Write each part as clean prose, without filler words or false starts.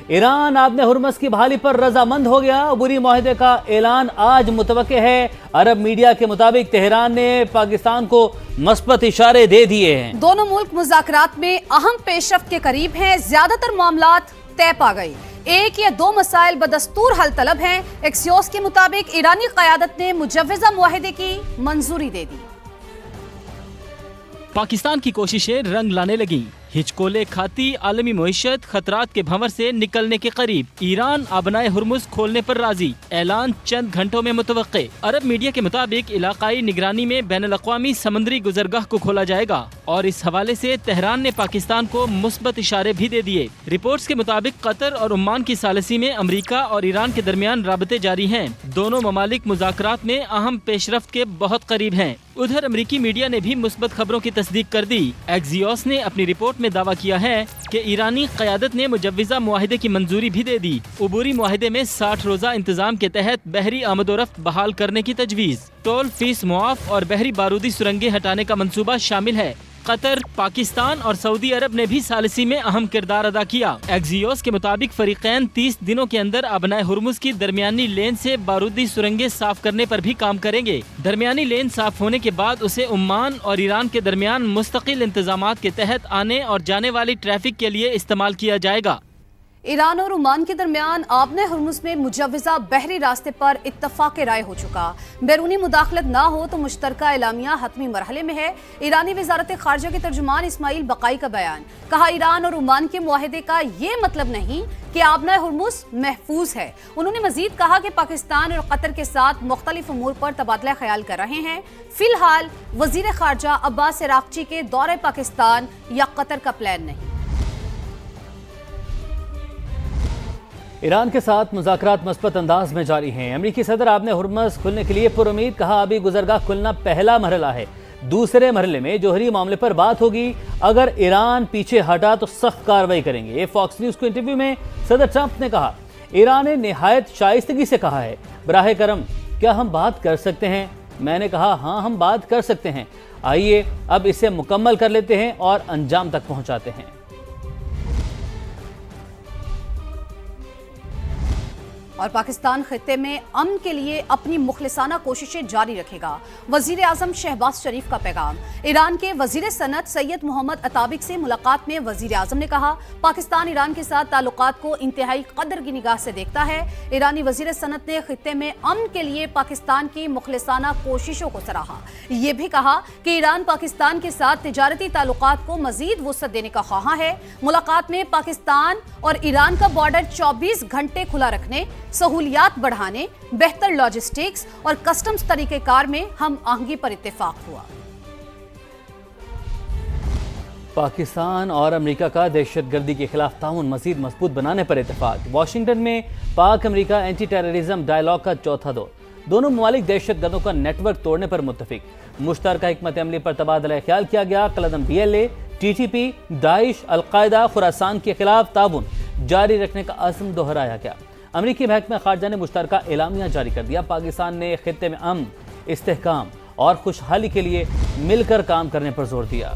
Iran Aab-e Hormuz کی بحالی پر رضامند ہو گیا۔ عبوری معاہدے کا اعلان آج متوقع ہے۔ عرب میڈیا کے مطابق تہران نے پاکستان کو مثبت اشارے دے دیے ہیں۔ دونوں ملک مذاکرات میں اہم پیش رفت کے قریب ہیں۔ زیادہ تر معاملات طے پا گئے۔ ایک یا دو مسائل بدستور حل طلب ہیں۔ ایکسیوس کے مطابق ایرانی قیادت نے مجوزہ معاہدے کی منظوری دے دی۔ پاکستان کی کوششیں رنگ لانے لگیں۔ ہچکولے کھاتی عالمی معیشت خطرات کے بھنور سے نکلنے کے قریب۔ ایران آبنائے ہرمز کھولنے پر راضی، اعلان چند گھنٹوں میں متوقع۔ عرب میڈیا کے مطابق علاقائی نگرانی میں بین الاقوامی سمندری گزرگاہ کو کھولا جائے گا، اور اس حوالے سے تہران نے پاکستان کو مثبت اشارے بھی دے دیے۔ رپورٹس کے مطابق قطر اور عمان کی ثالثی میں امریکہ اور ایران کے درمیان رابطے جاری ہیں۔ دونوں ممالک مذاکرات میں اہم پیش رفت کے بہت قریب ہیں۔ ادھر امریکی میڈیا نے بھی مثبت خبروں کی تصدیق کر دی۔ ایکسیوس نے اپنی رپورٹ میں دعویٰ کیا ہے کہ ایرانی قیادت نے مجوزہ معاہدے کی منظوری بھی دے دی۔ عبوری معاہدے میں 60 روزہ انتظام کے تحت بحری آمد و رفت بحال کرنے کی تجویز، ٹول فیس معاف اور بحری بارودی سرنگیں ہٹانے کا منصوبہ شامل ہے۔ قطر، پاکستان اور سعودی عرب نے بھی ثالثی میں اہم کردار ادا کیا۔ ایکسیوس کے مطابق فریقین 30 دنوں کے اندر آبنائے ہرمز کی درمیانی لین سے بارودی سرنگیں صاف کرنے پر بھی کام کریں گے۔ درمیانی لین صاف ہونے کے بعد اسے عمان اور ایران کے درمیان مستقل انتظامات کے تحت آنے اور جانے والی ٹریفک کے لیے استعمال کیا جائے گا۔ ایران اور عمان کے درمیان آبنائے ہرمز میں مجوزہ بحری راستے پر اتفاق رائے ہو چکا۔ بیرونی مداخلت نہ ہو تو مشترکہ اعلامیہ حتمی مرحلے میں ہے۔ ایرانی وزارت خارجہ کے ترجمان اسماعیل بقائی کا بیان، کہا ایران اور عمان کے معاہدے کا یہ مطلب نہیں کہ آبنائے ہرمز محفوظ ہے۔ انہوں نے مزید کہا کہ پاکستان اور قطر کے ساتھ مختلف امور پر تبادلہ خیال کر رہے ہیں۔ فی الحال وزیر خارجہ عباس عراقچی کے دورہ پاکستان یا قطر کا پلان نہیں۔ ایران کے ساتھ مذاکرات مثبت انداز میں جاری ہیں۔ امریکی صدر آبِ ہرمز کھلنے کے لیے پر امید، کہا ابھی گزرگاہ کھلنا پہلا مرحلہ ہے، دوسرے مرحلے میں جوہری معاملے پر بات ہوگی۔ اگر ایران پیچھے ہٹا تو سخت کارروائی کریں گے۔ فاکس نیوز کو انٹرویو میں صدر ٹرمپ نے کہا ایران نے نہایت شائستگی سے کہا ہے، براہ کرم کیا ہم بات کر سکتے ہیں؟ میں نے کہا ہاں ہم بات کر سکتے ہیں، آئیے اب اسے مکمل کر لیتے ہیں اور انجام تک پہنچاتے ہیں۔ اور پاکستان خطے میں امن کے لیے اپنی مخلصانہ کوششیں جاری رکھے گا۔ وزیر اعظم شہباز شریف کا پیغام۔ ایران کے وزیر صنعت سید محمد عطابق سے ملاقات میں وزیر اعظم نے کہا پاکستان ایران کے ساتھ تعلقات کو انتہائی قدر کی نگاہ سے دیکھتا ہے۔ ایرانی وزیر صنعت نے خطے میں امن کے لیے پاکستان کی مخلصانہ کوششوں کو سراہا۔ یہ بھی کہا کہ ایران پاکستان کے ساتھ تجارتی تعلقات کو مزید وسعت دینے کا خواہاں ہے۔ ملاقات میں پاکستان اور ایران کا بارڈر 24 گھنٹے کھلا رکھنے، سہولیات بڑھانے، بہتر لاجسٹکس اور کسٹمز طریقہ کار میں ہم آہنگی پر اتفاق ہوا۔ پاکستان اور امریکہ کا دہشت گردی کے خلاف تعاون مزید مضبوط بنانے پر اتفاق۔ واشنگٹن میں پاک امریکہ اینٹی ٹیررزم ڈائیلاگ کا چوتھا دور۔ دونوں ممالک دہشت گردوں کا نیٹ ورک توڑنے پر متفق۔ مشترکہ حکمت عملی پر تبادلہ خیال کیا گیا۔ قلعدم BLA، TTP، داعش، القاعدہ، خراسان کے خلاف تعاون جاری رکھنے کا عزم دہرایا گیا۔ امریکی محکمہ خارجہ نے مشترکہ اعلامیہ جاری کر دیا۔ پاکستان نے خطے میں امن، استحکام اور خوشحالی کے لیے مل کر کام کرنے پر زور دیا۔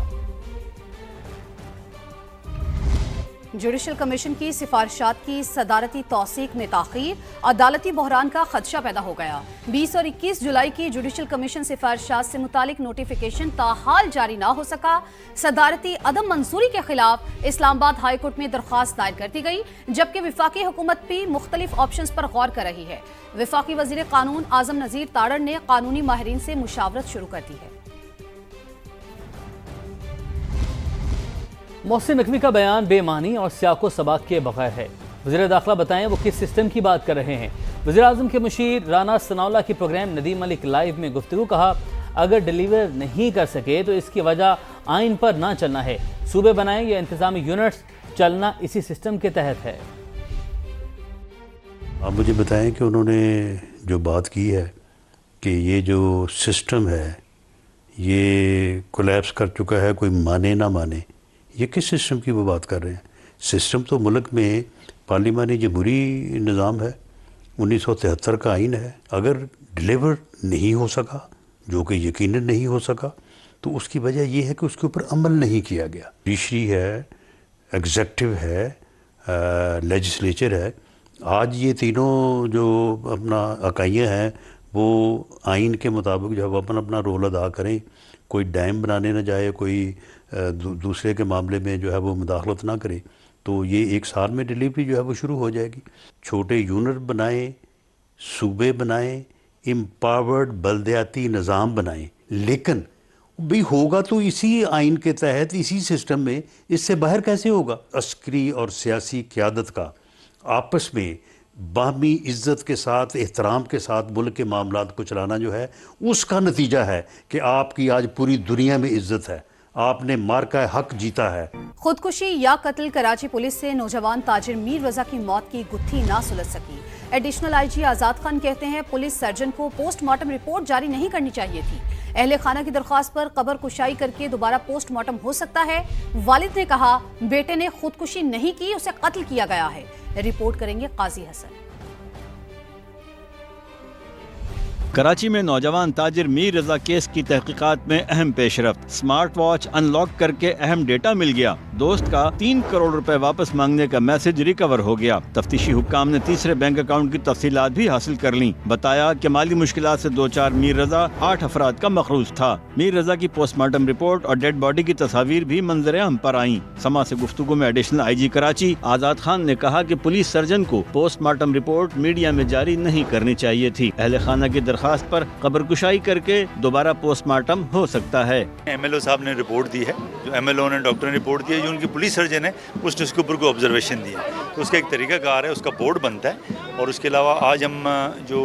جوڈیشل کمیشن کی سفارشات کی صدارتی توثیق میں تاخیر، عدالتی بحران کا خدشہ پیدا ہو گیا۔ 20 اور 21 جولائی کی جوڈیشل کمیشن سفارشات سے متعلق نوٹیفیکیشن تاحال جاری نہ ہو سکا۔ صدارتی عدم منظوری کے خلاف اسلام آباد ہائی کورٹ میں درخواست دائر کر دی گئی، جبکہ وفاقی حکومت بھی مختلف آپشنز پر غور کر رہی ہے۔ وفاقی وزیر قانون اعظم نذیر تاڑر نے قانونی ماہرین سے مشاورت شروع کر دی ہے۔ محسن نقوی کا بیان بے معنی اور سیاق و سباق کے بغیر ہے۔ وزیر داخلہ بتائیں وہ کس سسٹم کی بات کر رہے ہیں۔ وزیر اعظم کے مشیر رانا ثناءاللہ کی پروگرام ندیم ملک لائیو میں گفتگو، کہا اگر ڈیلیور نہیں کر سکے تو اس کی وجہ آئین پر نہ چلنا ہے، صوبے بنائیں یا انتظامی یونٹس، چلنا اسی سسٹم کے تحت ہے۔ آپ مجھے بتائیں کہ انہوں نے جو بات کی ہے کہ یہ جو سسٹم ہے یہ کولیپس کر چکا ہے، کوئی مانے نہ مانے، یہ کس سسٹم کی وہ بات کر رہے ہیں؟ سسٹم تو ملک میں پارلیمانی جمہوری نظام ہے، 1973 کا آئین ہے۔ اگر ڈیلیور نہیں ہو سکا، جو کہ یقیناً نہیں ہو سکا، تو اس کی وجہ یہ ہے کہ اس کے اوپر عمل نہیں کیا گیا۔ جوڈیشری ہے، ایگزیکٹو ہے، لیجسلیچر ہے. آج یہ تینوں جو اپنا اکائیاں ہیں وہ آئین کے مطابق جو ہے وہ اپنا رول ادا کریں. کوئی ڈیم بنانے نہ جائے, کوئی دوسرے کے معاملے میں جو ہے وہ مداخلت نہ کرے. تو یہ 1 سال میں ڈلیوری جو ہے وہ شروع ہو جائے گی. چھوٹے یونٹ بنائیں, صوبے بنائیں, امپاورڈ بلدیاتی نظام بنائیں, لیکن بھی ہوگا تو اسی آئین کے تحت, اسی سسٹم میں. اس سے باہر کیسے ہوگا؟ عسکری اور سیاسی قیادت کا آپس میں باہمی عزت کے ساتھ, احترام کے ساتھ ملک کے معاملات کو چلانا جو ہے, اس کا نتیجہ ہے کہ آپ کی آج پوری دنیا میں عزت ہے. آپ نے مارکہ حق جیتا ہے. خودکشی یا قتل؟ کراچی پولیس سے نوجوان تاجر میر رضا کی موت کی گتھی نہ سلجھ سکی. ایڈیشنل آئی جی آزاد خان کہتے ہیں پولیس سرجن کو پوسٹ مارٹم رپورٹ جاری نہیں کرنی چاہیے تھی. اہل خانہ کی درخواست پر قبر کشائی کر کے دوبارہ پوسٹ مارٹم ہو سکتا ہے. والد نے کہا بیٹے نے خودکشی نہیں کی, اسے قتل کیا گیا ہے. رپورٹ کریں گے قاضی حسن. کراچی میں نوجوان تاجر میر رضا کیس کی تحقیقات میں اہم پیش رفت. سمارٹ واچ ان لاک کر کے اہم ڈیٹا مل گیا. دوست کا 3 کروڑ روپے واپس مانگنے کا میسج ریکور ہو گیا. تفتیشی حکام نے تیسرے بینک اکاؤنٹ کی تفصیلات بھی حاصل کر لیں. بتایا کہ مالی مشکلات سے 2-4 میر رضا 8 افراد کا مخروض تھا. میر رضا کی پوسٹ مارٹم رپورٹ اور ڈیڈ باڈی کی تصاویر بھی منظر عام پر آئیں. سما سے گفتگو میں ایڈیشنل آئی جی کراچی آزاد خان نے کہا کہ پولیس سرجن کو پوسٹ مارٹم رپورٹ میڈیا میں جاری نہیں کرنی چاہیے تھی. اہل خانہ کی درخواست پر قبر کشائی کر کے دوبارہ پوسٹ مارٹم ہو سکتا ہے. ایم ایل او صاحب نے رپورٹ دی ہے, جو ایم ایل او نے ڈاکٹر نے رپورٹ دی ہے, جو ان کی پولیس سرجن ہے اس نے اس کے اوپر کوئی آبزرویشن دی ہے. تو اس کا ایک طریقہ کار ہے, اس کا بورڈ بنتا ہے. اور اس کے علاوہ آج ہم جو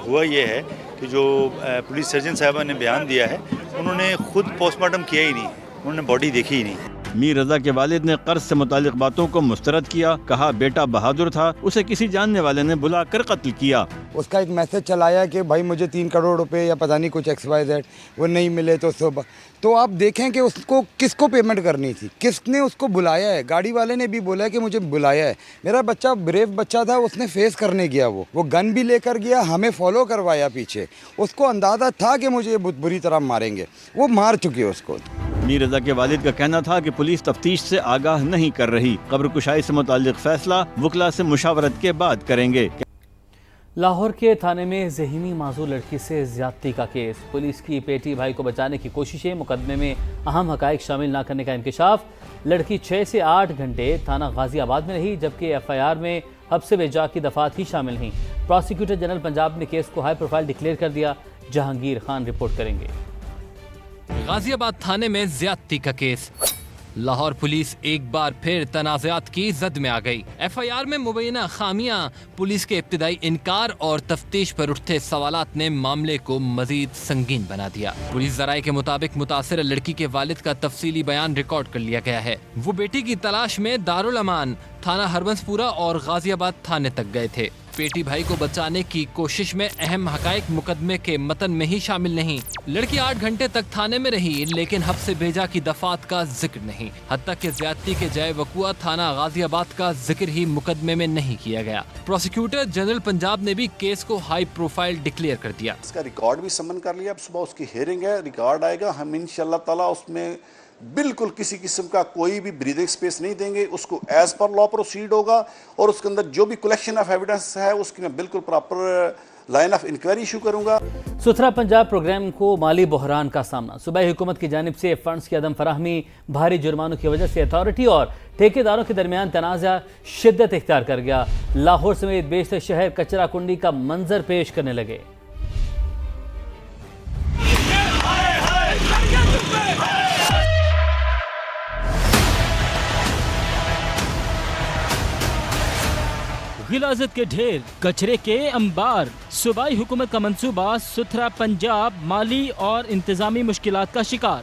ہوا یہ ہے کہ جو پولیس سرجن صاحبہ نے بیان دیا ہے, انہوں نے خود پوسٹ مارٹم کیا ہی نہیں, انہوں نے باڈی دیکھی ہی نہیں. میر رضا کے والد نے قرض سے متعلق باتوں کو مسترد کیا. کہا بیٹا بہادر تھا, اسے کسی جاننے والے نے بلا کر قتل کیا. اس کا ایک میسج چلایا کہ بھائی مجھے 3 کروڑ روپے یا پتہ نہیں کچھ XYZ وہ نہیں ملے تو صبح. تو آپ دیکھیں کہ اس کو کس کو پیمنٹ کرنی تھی, کس نے اس کو بلایا ہے. گاڑی والے نے بھی بولا کہ مجھے بلایا ہے. میرا بچہ بریو بچہ تھا, اس نے فیس کرنے گیا, وہ گن بھی لے کر گیا, ہمیں فالو کروایا پیچھے. اس کو اندازہ تھا کہ مجھے یہ بری طرح ماریں گے, وہ مار چکے اس کو. میر رضا کے والد کا کہنا تھا کہ پولیس تفتیش سے آگاہ نہیں کر رہی. قبر کشائی سے متعلق فیصلہ وکلا سے مشاورت کے بعد کریں گے. لاہور کے تھانے میں ذہنی معذور لڑکی سے زیادتی کا کیس. پولیس کی بیٹی بھائی کو بچانے کی کوششیں, مقدمے میں اہم حقائق شامل نہ کرنے کا انکشاف. لڑکی 6 سے 8 گھنٹے تھانہ غازی آباد میں رہی, جبکہ FIR میں حبس بے جا کی دفعات ہی شامل ہیں. پروسیکیوٹر جنرل پنجاب نے کیس کو ہائی پروفائل ڈکلیئر کر دیا. جہانگیر خان رپورٹ کریں گے. غازی آباد تھانے میں زیادتی کا کیس. لاہور پولیس ایک بار پھر تنازعات کی زد میں آ گئی. FIR میں مبینہ خامیاں, پولیس کے ابتدائی انکار اور تفتیش پر اٹھتے سوالات نے معاملے کو مزید سنگین بنا دیا. پولیس ذرائع کے مطابق متاثرہ لڑکی کے والد کا تفصیلی بیان ریکارڈ کر لیا گیا ہے. وہ بیٹی کی تلاش میں دارالامان, تھانہ ہربنس پورہ اور غازی آباد تھانے تک گئے تھے. بیٹی بھائی کو بچانے کی کوشش میں اہم حقائق مقدمے کے متن میں ہی شامل نہیں. لڑکی 8 گھنٹے تک تھانے میں رہی, لیکن حبس بھیجا کی دفعات کا ذکر نہیں. حتیٰ کہ زیادتی کے جائے وقوع تھانہ غازی آباد کا ذکر ہی مقدمے میں نہیں کیا گیا. پروسیکیوٹر جنرل پنجاب نے بھی کیس کو ہائی پروفائل ڈکلیئر کر دیا. اس کا ریکارڈ بھی سمن کر لیا. اب صبح اس کی ہیئرنگ ہے, ریکارڈ آئے گا. ہم انشاءاللہ تعالیٰ اس میں بالکل کسی قسم کا کوئی بھی بریدنگ سپیس نہیں دیں گے. اس کو ایز پر لا پروسیڈ ہوگا, اور اس کے اندر جو بھی کلیکشن آف ایویڈنس ہے اس کی میں بالکل proper line of inquiry issue کروں گا. ستھرا پنجاب پروگرام کو مالی بحران کا سامنا. صوبائی حکومت کی جانب سے فنڈز کی عدم فراہمی, بھاری جرمانوں کی وجہ سے اتھارٹی اور ٹھیکیداروں کے درمیان تنازع شدت اختیار کر گیا. لاہور سمیت بیشتر شہر کچرا کنڈی کا منظر پیش کرنے لگے. غلاظت کے ڈھیر, کچرے کے انبار. صوبائی حکومت کا منصوبہ ستھرا پنجاب مالی اور انتظامی مشکلات کا شکار.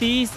30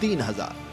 3000।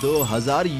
2000